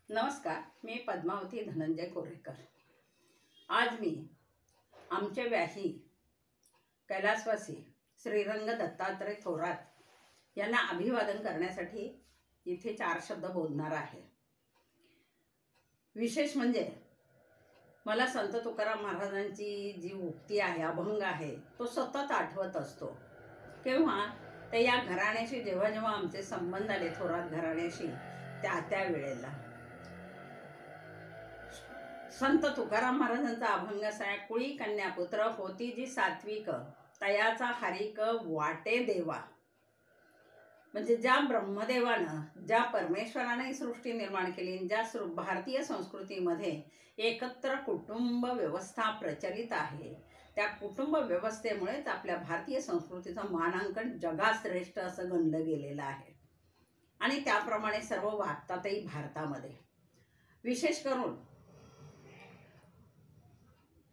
नमस्कार, मी पद्मावती धनंजय कोरेकर। आज मी आमचे व्याही कैलासवासी श्रीरंग दत्तात्रय थोरात यांना अभिवादन करण्यासाठी इथे 4 शब्द बोलणार आहे। विशेष म्हणजे मला संत तुकाराम महाराजांची जी उक्ती आहे, अभंग आहे, तो सतत आठवत असतो। केव्हा ते या घराण्याशी जेव्हा जेव्हा आमचे संबंध आले थोरात घराण्याशी त्या वेळेला संत तुकाराम महाराजांचा अभंग असा आहे, कुळी कन्या पुत्र होती जी सात्विक, तयाचा हरिक वाटे देवा। म्हणजे ज्या ब्रह्मदेवानं, ज्या परमेश्वराने सृष्टी निर्माण केली, ज्या भारतीय संस्कृतीमध्ये एकत्र कुटुंब व्यवस्था प्रचलित आहे, त्या कुटुंब व्यवस्थेमुळेच आपल्या भारतीय संस्कृतीचं मानांकन जगात श्रेष्ठ असं गणलं गेलेलं आहे आणि त्याप्रमाणे सर्व वागतातही भारतामध्ये। विशेष करून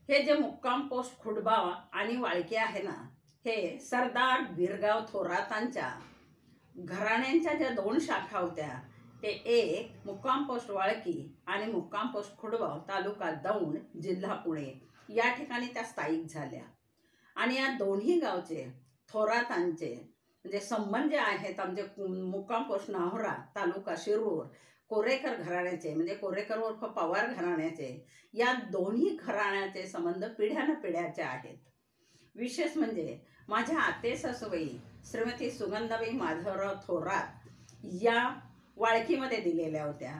हे जे मुक्काम पोस्ट खुडबाव आणि वाळकी आहे ना, हे सरदार बिरगाव थोरातांच्या घराण्यांच्या ज्या 2 शाखा होत्या, ते एक मुक्काम पोस्ट वाळकी आणि मुक्काम पोस्ट खुडबाव, तालुका दौंड, जिल्हा पुणे या ठिकाणी त्या स्थायिक झाल्या। आणि या दोन्ही गावचे थोरातांचे म्हणजे संबंध जे आहेत, आमचे मुक्काम पोस्ट नाहोरा, तालुका शिरूर, कोरेकर घराण्याचे म्हणजे कोरेकर उर्फ पवार घराण्याचे, या दोन्ही घराण्याचे संबंध पिढ्यानपिढ्याचे आहेत। विशेष म्हणजे माझ्या आते सासूबाई श्रीमती सुगंधाबाई माधवराव थोरात या वाळकीमध्ये दिलेल्या होत्या।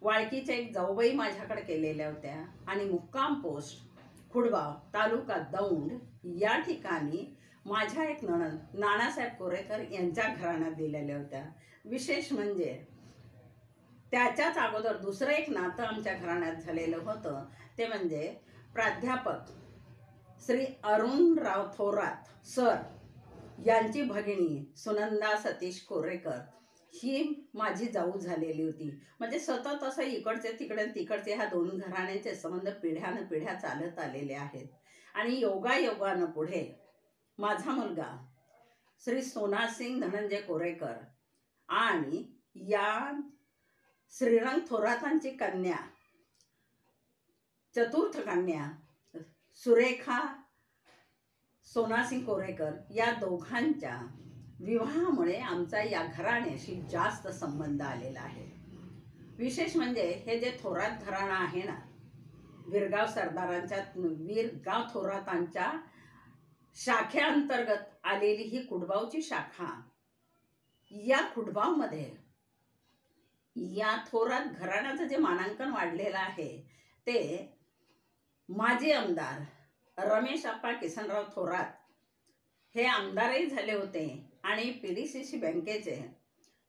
वाळकीच्या एक जाऊबाई माझ्याकडे केलेल्या होत्या आणि मुक्काम पोस्ट खुडबाव, तालुका दौंड या ठिकाणी माझ्या एक नणंद नानासाहेब कोरेकर यांच्या घराण्यात दिलेल्या होत्या। विशेष म्हणजे त्याच्याच अगोदर दुसरं एक नातं आमच्या घराण्यात झालेलं होतं, ते म्हणजे प्राध्यापक श्री अरुणराव थोरात सर यांची भगिनी सुनंदा सतीश कोरेकर ही माझी जाऊ झालेली होती। म्हणजे सतत असं इकडचे तिकडे तिकडचे ह्या 2 घराण्यांचे संबंध पिढ्यानपिढ्या चालत आलेले आहेत। आणि योगायोगानं पुढे माझा मुलगा श्री सोनासिंग धनंजय कोरेकर आणि या श्रीरंग थोरातांची कन्या, चतुर्थ कन्या सुरेखा सोनासिंग कोरेकर या दोघांच्या विवाहामुळे आमचा या घराण्याशी जास्त संबंध आलेला आहे। विशेष म्हणजे हे जे थोरात घराणं आहे ना, वीरगाव सरदारांच्या वीरगाव थोरातांच्या शाखेअंतर्गत आलेली ही कुडबावची शाखा, या कुडबावमध्ये या थोरात घराण्याचं जे मानांकन वाढलेलं आहे, ते माजी आमदार रमेश आप्पा किसनराव थोरात हे आमदारही झाले होते आणि PDCC बँकेचे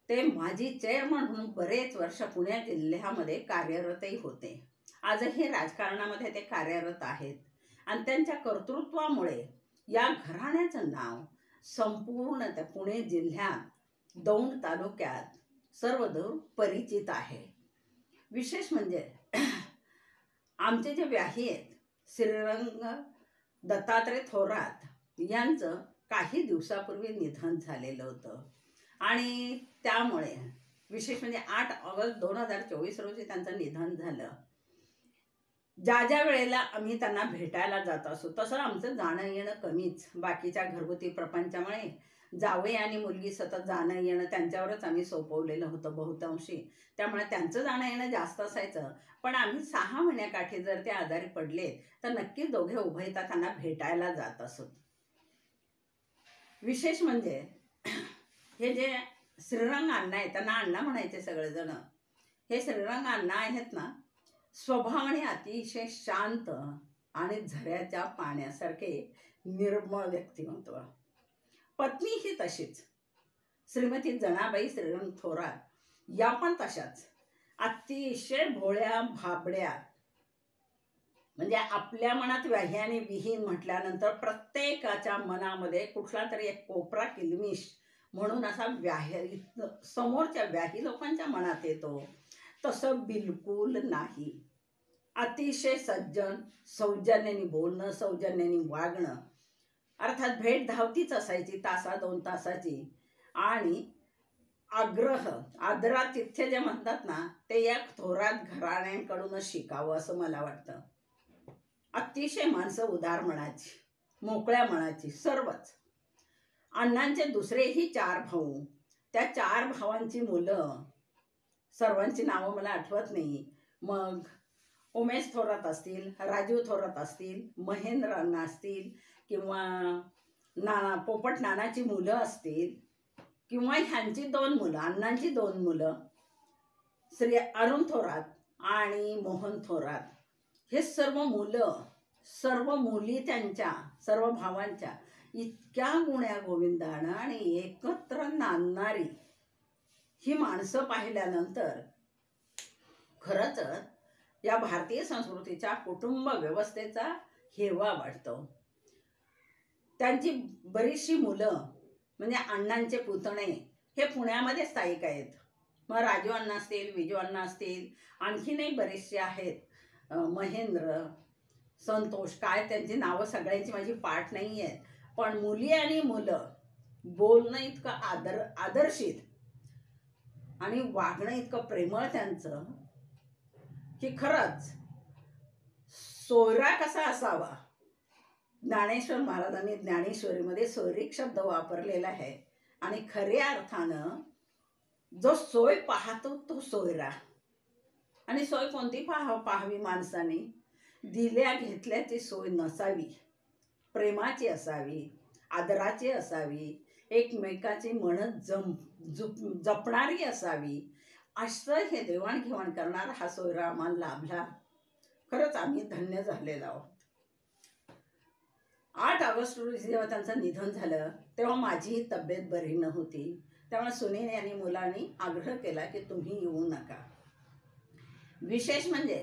ते माजी चेअरमन म्हणून बरेच वर्ष पुणे जिल्ह्यामध्ये कार्यरतही होते। आजही राजकारणामध्ये ते कार्यरत आहेत आणि त्यांच्या कर्तृत्वामुळे या घराण्याचं नाव संपूर्ण त्या पुणे जिल्ह्यात दौंड तालुक्यात सर्वदूर परिचित आहे। विशेष म्हणजे आमचे जे व्याही आहेत श्रीरंग दत्तात्रय थोरात यांचं काही दिवसापूर्वी निधन झालेलं होतं आणि त्यामुळे विशेष म्हणजे 8 ऑगस्ट 2024 रोजी त्यांचं निधन झालं। ज्या वेळेला आम्ही त्यांना भेटायला जात असू, तसं आमचं जाणं येणं कमीच, बाकीच्या घरगुती प्रपंचामुळे जावई आणि मुलगी सतत जाणं येणं त्यांच्यावरच आम्ही सोपवलेलं होतं बहुतांशी, त्यामुळे त्यांचं जाणं येणं जास्त असायचं। पण आम्ही 6 महिन्याकाठी जर ते आजारी पडले तर नक्कीच दोघे उभयता त्यांना भेटायला जात असत। विशेष म्हणजे हे जे श्रीरंग अण्णा आहेत, त्यांना अण्णा म्हणायचे सगळेजण, हे श्रीरंग अण्णा आहेत ना, स्वभावाने अतिशय शांत आणि झऱ्याच्या पाण्यासारखे निर्मळ व्यक्तिमत्व। पत्नी ही तशीच, श्रीमती जनाबाई श्रीरंग थोरात या पण तशाच अतिशय भोळ्या भाबड्या। म्हणजे आपल्या मनात व्याही आणि विहीन म्हटल्यानंतर प्रत्येकाच्या मनामध्ये कुठला तरी एक कोपरा किलमिश म्हणून असा व्याही समोरच्या व्याही लोकांच्या मनात येतो, तसं बिलकुल नाही। अतिशय सज्जन, सौजन्याने बोलणं, सौजन्याने वागणं, अर्थात भेट धावतीच असायची तासा 2 तासाची, आणि आग्रह, आदरातिथ्य जे म्हणतात ना, ते या थोरात घराण्यांकडूनच शिकावं असं मला वाटतं. अतिशय माणसं उदार मनाची, मोकळ्या मनाची सर्वच. अण्णांचे दुसरेही 4 भाऊ, त्या 4 भावांची मुलं, सर्वांची नावं मला आठवत नाही. मग उमेश थोरात असतील, राजीव थोरात असतील, महेंद्र अण्णा असतील, किंवा पोपट नानाची मुलं असतील, किंवा ह्यांची 2 मुलं, अण्णांची 2 मुलं, श्री अरुण थोरात आणि मोहन थोरात, हे सर्व मुलं, सर्व मुली त्यांच्या, सर्व भावांच्या इतक्या गुण्या गोविंदानं आणि एकत्र नांदणारी ही माणसं पाहिल्यानंतर खरंच या भारतीय संस्कृतीच्या कुटुंब व्यवस्थेचा हेवा वाटतो. त्यांची बरीचशी मुलं म्हणजे अण्णांचे पुतणे हे पुण्यामध्ये स्थायिक आहेत. मग राजू अण्णा असतील, विजू अण्णा असतील, आणखीनही बरेचसे आहेत, महेंद्र, संतोष, काय त्यांची नावं सगळ्यांची माझी पाठ नाही आहेत. पण मुली आणि मुलं बोलणं इतकं आदर्शित आणि वागणं इतकं प्रेमळ त्यांचं की खरंच सोयरा कसा असावा. ज्ञानेश्वर महाराजांनी ज्ञानेश्वरीमध्ये सोयरीक शब्द वापरलेला आहे आणि खऱ्या अर्थानं जो सोय पाहतो तो सोयरा. आणि सोय कोणती पाहावी माणसाने? दिल्या घेतल्याची सोय नसावी, प्रेमाची असावी, आदराची असावी, एकमेकाची मन जपणारी असावी. असं हे देवाणघेवाण करणारा हा सोयरा आम्हाला लाभला. खरंच आम्ही धन्य झालेलो आहोत. 8 ऑगस्ट रोजी जेव्हा त्यांचं निधन झालं तेव्हा माझी तब्येत बरी नव्हती. तेव्हा सुनील आणि मुलांनी आग्रह केला की तुम्ही येऊ नका. विशेष म्हणजे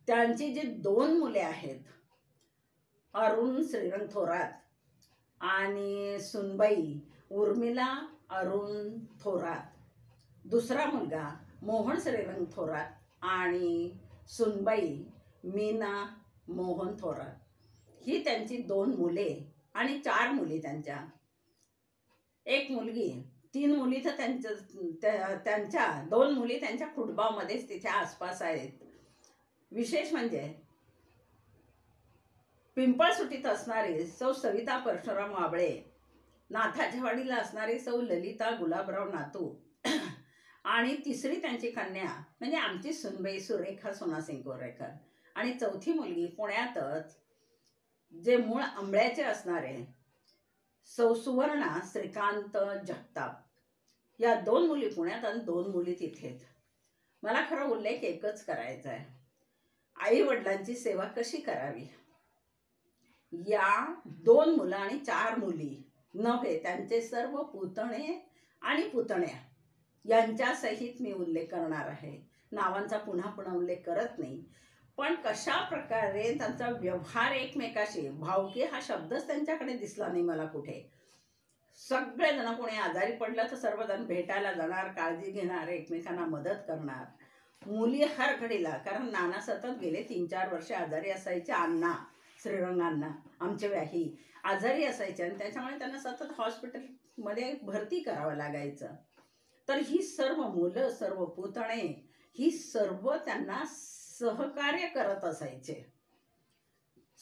त्यांची जी 2 मुले आहेत, अरुण श्रीरंग थोरात आणि सुनबाई उर्मिला अरुण थोरात, दुसरा मुलगा मोहन श्रीरंग थोरात आणि सुनबाई मीना मोहन थोरात, ही त्यांची 2 मुले आणि 4 मुली त्यांच्या. 1 मुलगी, 3 मुली तर त्यांच्या 2 मुली त्यांच्या खुडबावमध्येच तिच्या आसपास आहेत. विशेष म्हणजे पिंपळसुटीत असणारी सौ सविता परशुराम वाबळे, नाथाच्या वाडीला असणारी सौ ललिता गुलाबराव नातू आणि तिसरी त्यांची कन्या म्हणजे आमची सुनबाई सुरेखा सोनासिंग कोरेकर, आणि चौथी मुलगी पुण्यातच जे मूळ आंबळ्याचे असणारे सौ सुवर्णा श्रीकांत जगताप. या 2 मुली पुण्यात आणि 2 मुली तिथेच. मला खरं उल्लेख एकच करायचा आहे, आई वडिलांची सेवा कशी करावी. या 2 मुलं आणि 4 मुली नव्हे, त्यांचे सर्व पुतणे आणि पुतण्या यांच्या सहित मी उल्लेख करणार आहे. नावांचा पुन्हा पुन्हा उल्लेख करत नाही, पण कशा प्रकारे त्यांचा व्यवहार एकमेकाशी, भावकी हा शब्दच त्यांच्याकडे दिसला नाही मला कुठे. सगळेजण, कोणी आजारी पडलं तर सर्वजण भेटायला जाणार, काळजी घेणार, एकमेकांना मदत करणार. मुली हर घडीला, कारण नाना सतत गेले 3-4 वर्षे आजारी असायचे. अण्णा श्रीरंगांना आमचे व्याही आजारी असायचे आणि त्याच्यामुळे त्यांना सतत हॉस्पिटलमध्ये भरती करावं लागायचं. तर ही सर्व मुलं, सर्व पुतणे, ही सर्व त्यांना सहकार्य करत असायचे.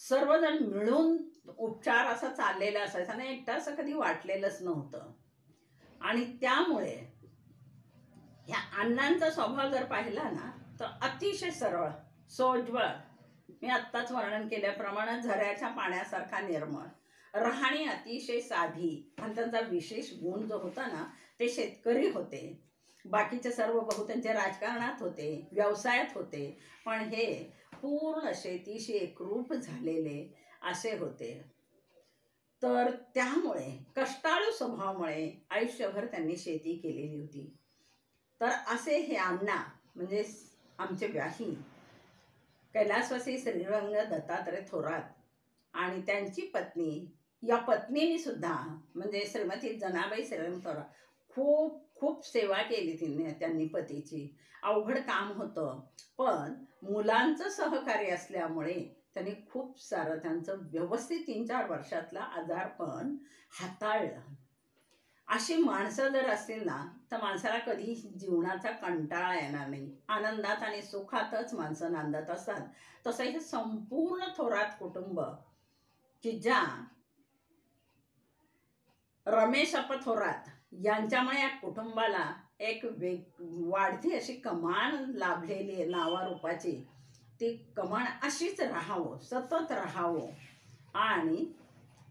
सर्वजण मिळून उपचार असा चाललेला असायचा आणि एकटा असं कधी वाटलेलंच नव्हतं. आणि त्यामुळे ह्या अण्णांचा स्वभाव जर पाहिला ना तर अतिशय सरळ, सोज्वळ, मी आत्ताच वर्णन केल्याप्रमाणे झऱ्याच्या पाण्यासारखा निर्मळ, राहणी अतिशय साधी. आणि त्यांचा विशेष गुण जो होता ना ते शेतकरी होते. बाकीचे सर्व बहु त्यांचे राजकारणात होते, व्यवसायात होते, पण हे पूर्ण शेतीशी एकरूप झालेले असे होते. तर त्यामुळे कष्टाळू स्वभावामुळे आयुष्यभर त्यांनी शेती केलेली होती. तर असे हे अण्णा म्हणजे आमचे व्याही कैलासवासी श्रीरंग दत्तात्रय थोरात आणि त्यांची पत्नी, या पत्नीने सुद्धा म्हणजे श्रीमती जनाबाई श्रीरंग थोरात खूप खूप सेवा केली त्यांनी पतीची. अवघड काम होतं, पण मुलांचं सहकार्य असल्यामुळे त्यांनी खूप सारं त्यांचं व्यवस्थित 3-4 वर्षातला आजारपण हाताळलं. अशी माणसं जर असतील ना तर माणसाला कधी जीवनाचा कंटाळा येणार नाही. आनंदात आणि सुखातच माणसं नांदत असतात. तसं हे संपूर्ण थोरात कुटुंब की ज्या रमेश अप्पा थोरात यांच्यामुळे या कुटुंबाला एक वाढती अशी कमान लाभलेली आहे नावारूपाची. ती कमान अशीच राहावं, सतत राहावं आणि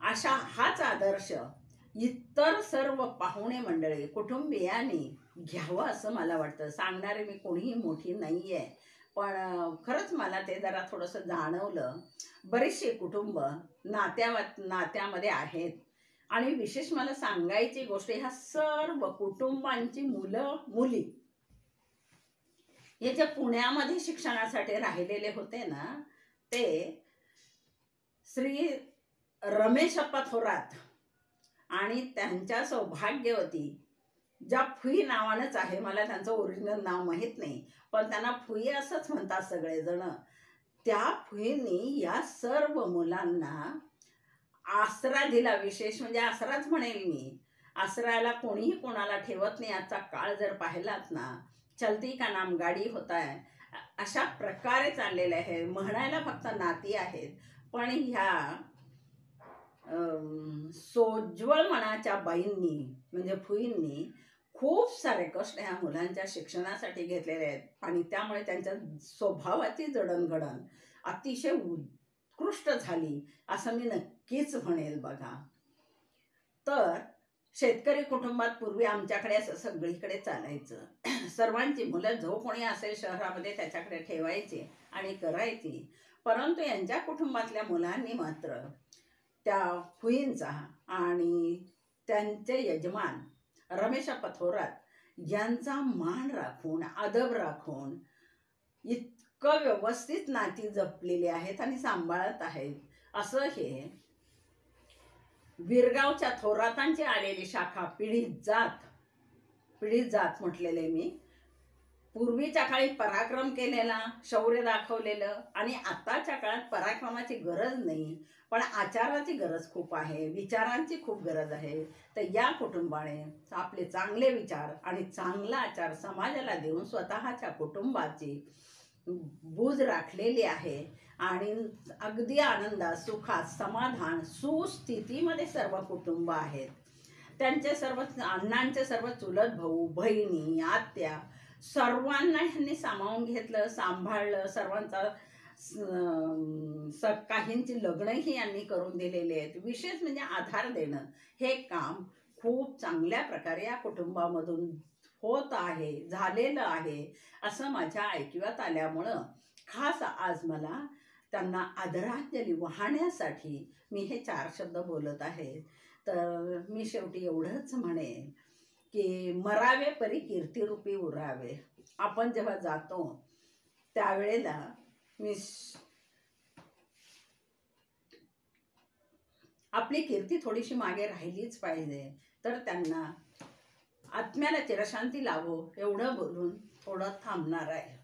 अशा हाच आदर्श इतर सर्व पाहुणे मंडळी कुटुंबियांनी घ्यावं असं मला वाटतं. सांगणारे मी कोणीही मोठी नाही आहे, पण खरंच मला ते जरा थोडंसं जाणवलं. बरीचशी कुटुंब नात्यामध्ये आहेत आणि विशेष मला सांगायची गोष्ट, ह्या सर्व कुटुंबांची मुलं मुली हे जे पुण्यामध्ये शिक्षणासाठी राहिलेले होते ना, ते श्री रमेश अप्पा थोरात आणि त्यांच्या सौभाग्यवती ज्या फुई नावानंच आहे, मला त्यांचं ओरिजिनल नाव माहीत नाही, पण त्यांना फुई असंच म्हणतात सगळेजण. त्या फुईंनी या सर्व मुलांना आसरा दिला. विशेष म्हणजे आसराच म्हणेल मी. आसराला कोणीही कोणाला ठेवत नाही. आजचा काळ जर पाहिलात ना, चलती का नाम गाडी होता है, अशा प्रकारे चाललेलं आहे. म्हणायला फक्त नाती आहेत, पण ह्या सोज्वळ मनाच्या बाईंनी म्हणजे फुईंनी खूप सारे कष्ट ह्या मुलांच्या शिक्षणासाठी घेतलेले आहेत आणि त्यामुळे त्यांच्या स्वभावाची जडणघडण अतिशय उत्कृष्ट झाली असं मी नक्कीच म्हणेल बघा. तर शेतकरी कुटुंबात पूर्वी आमच्याकडे असं सगळीकडे चालायचं. सर्वांची मुलं जो कोणी असेल शहरामध्ये त्याच्याकडे ठेवायची आणि करायची. परंतु यांच्या कुटुंबातल्या मुलांनी मात्र त्या फुईंचा आणि त्यांचे यजमान रमेश अप्पा थोरात यांचा मान राखून, अदब राखून इतकं व्यवस्थित नाती जपलेली आहेत आणि सांभाळत आहेत. असं हे विरगावच्या थोरातांची आलेली शाखा पिढीत जात म्हटलेले मी. पूर्वीच्या काळी पराक्रम केलेला, शौर्य दाखवलेलं आणि आताच्या काळात पराक्रमाची गरज नाही, पण आचाराची गरज खूप आहे, विचारांची खूप गरज आहे. तर या कुटुंबाने आपले चांगले विचार आणि चांगला आचार समाजाला देऊन स्वतःच्या कुटुंबाची बूज राखलेली आहे आणि अगदी आनंदात, सुखात, समाधान, सुस्थितीमध्ये सर्व कुटुंब आहेत. त्यांचे सर्व अण्णांचे सर्व चुलत भाऊ, बहिणी, आत्या सर्वांना ह्यांनी सामावून घेतलं, सांभाळलं. सर्वांचा काहींची लग्नही यांनी करून दिलेली आहेत. विशेष म्हणजे आधार देणं हे काम खूप चांगल्या प्रकारे या कुटुंबामधून होत आहे, झालेलं आहे असं माझ्या ऐकिवात आल्यामुळं खास आज मला त्यांना आदरांजली वाहण्यासाठी मी हे 4 शब्द बोलत आहे. तर मी शेवटी एवढंच म्हणेन की मरावे परी कीर्तिरूपी उरावे. आपण जेव्हा जातो त्यावेळेला मी आपली कीर्ती थोडीशी मागे राहिलीच पाहिजे. तर त्यांना आत्म्याला चिरशांती लाभो एवढं बोलून थोडं थांबणार आहे.